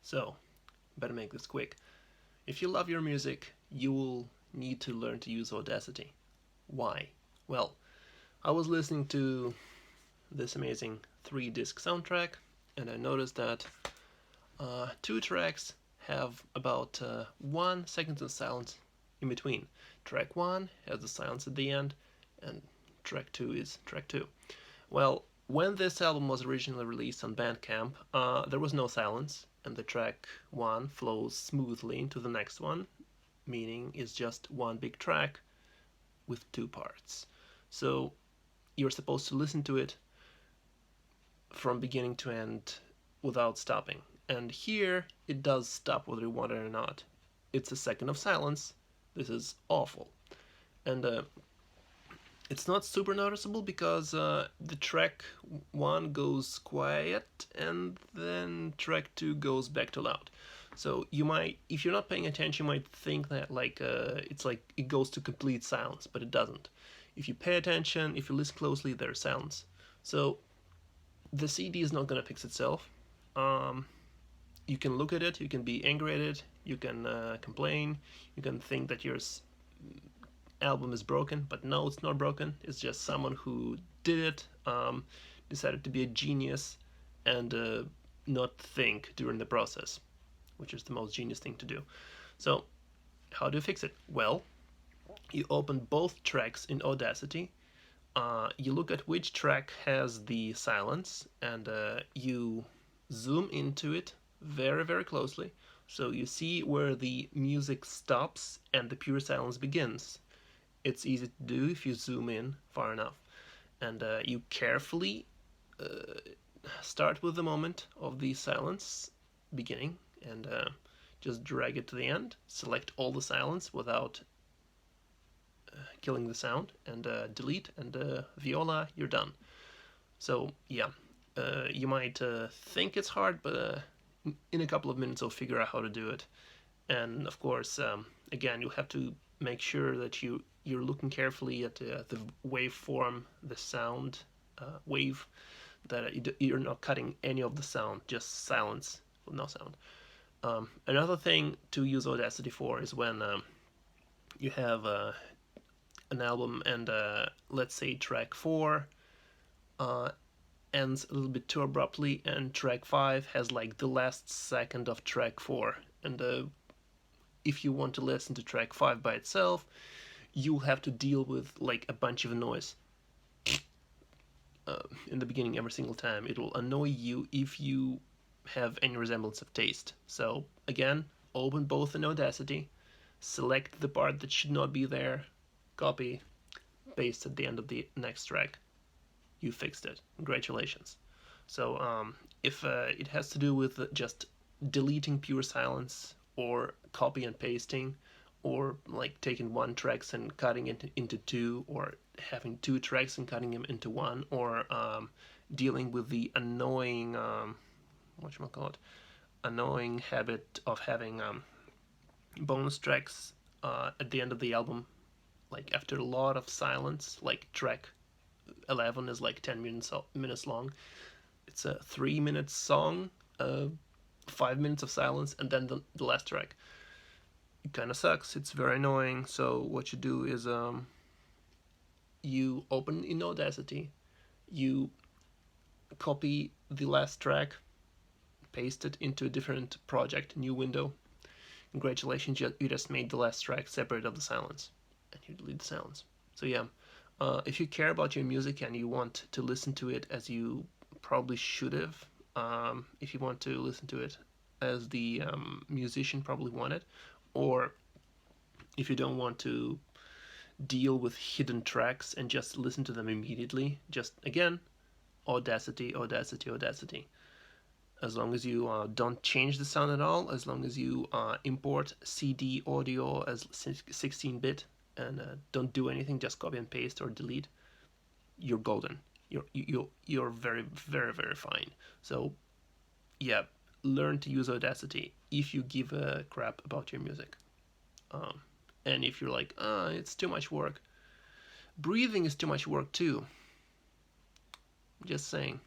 So, better make this quick. If you love your music, you will need to learn to use Audacity. Why? Well, I was listening to this amazing 3-disc soundtrack, and I noticed that 2 tracks have about 1 second of silence in between. Track 1 has the silence at the end, and track 2 is track 2. Well, when this album was originally released on Bandcamp, there was no silence, and the track 1 flows smoothly into the next one, meaning it's just one big track with 2 parts. So you're supposed to listen to it from beginning to end without stopping. And here it does stop whether you want it or not. It's a second of silence. This is awful. And it's not super noticeable because the track 1 goes quiet and then track 2 goes back to loud. So you might, if you're not paying attention, you might think that it's like it goes to complete silence, but it doesn't. If you pay attention, if you listen closely, there's silence. So the CD is not gonna fix itself. You can look at it, you can be angry at it, you can complain, you can think that your album is broken, but no, it's not broken. It's just someone who did it, decided to be a genius and not think during the process, which is the most genius thing to do. So, how do you fix it? Well, you open both tracks in Audacity. You look at which track has the silence, and you zoom into it very, very closely. So you see where the music stops and the pure silence begins. It's easy to do if you zoom in far enough. And you carefully start with the moment of the silence beginning and just drag it to the end. Select all the silence without killing the sound, and delete, and viola, you're done. So yeah, you might think it's hard, but in a couple of minutes you'll figure out how to do it. And of course, again, you have to make sure that you're looking carefully at the waveform, the sound wave, that you're not cutting any of the sound, just silence with no sound. Another thing to use Audacity for is when you have an album and let's say track 4 ends a little bit too abruptly, and track 5 has like the last second of track 4, and if you want to listen to track 5 by itself, you'll have to deal with like a bunch of noise in the beginning every single time. It will annoy you if you have any resemblance of taste. So again, open both in Audacity, select the part that should not be there, copy, paste at the end of the next track. You fixed it. Congratulations. So if it has to do with just deleting pure silence, or copy and pasting, or like taking 1 tracks and cutting it into 2, or having 2 tracks and cutting them into 1, or dealing with the annoying annoying habit of having bonus tracks at the end of the album, like after a lot of silence, like track 11 is like 10 minutes long. It's a 3-minute song, 5 minutes of silence, and then the last track. It kind of sucks. It's very annoying. So what you do is you open in Audacity, you copy the last track, paste it into a different project, new window. Congratulations, you just made the last track separate of the silence, and you delete the silence. So yeah, if you care about your music and you want to listen to it as you probably should have, if you want to listen to it as the musician probably wanted, or if you don't want to deal with hidden tracks and just listen to them immediately, just again, Audacity, Audacity, Audacity. As long as you don't change the sound at all, as long as you import CD audio as 16-bit and don't do anything, just copy and paste or delete, you're golden. You're very, very, very fine. So yeah, learn to use Audacity if you give a crap about your music. And if you're like, it's too much work. Breathing is too much work too. Just saying.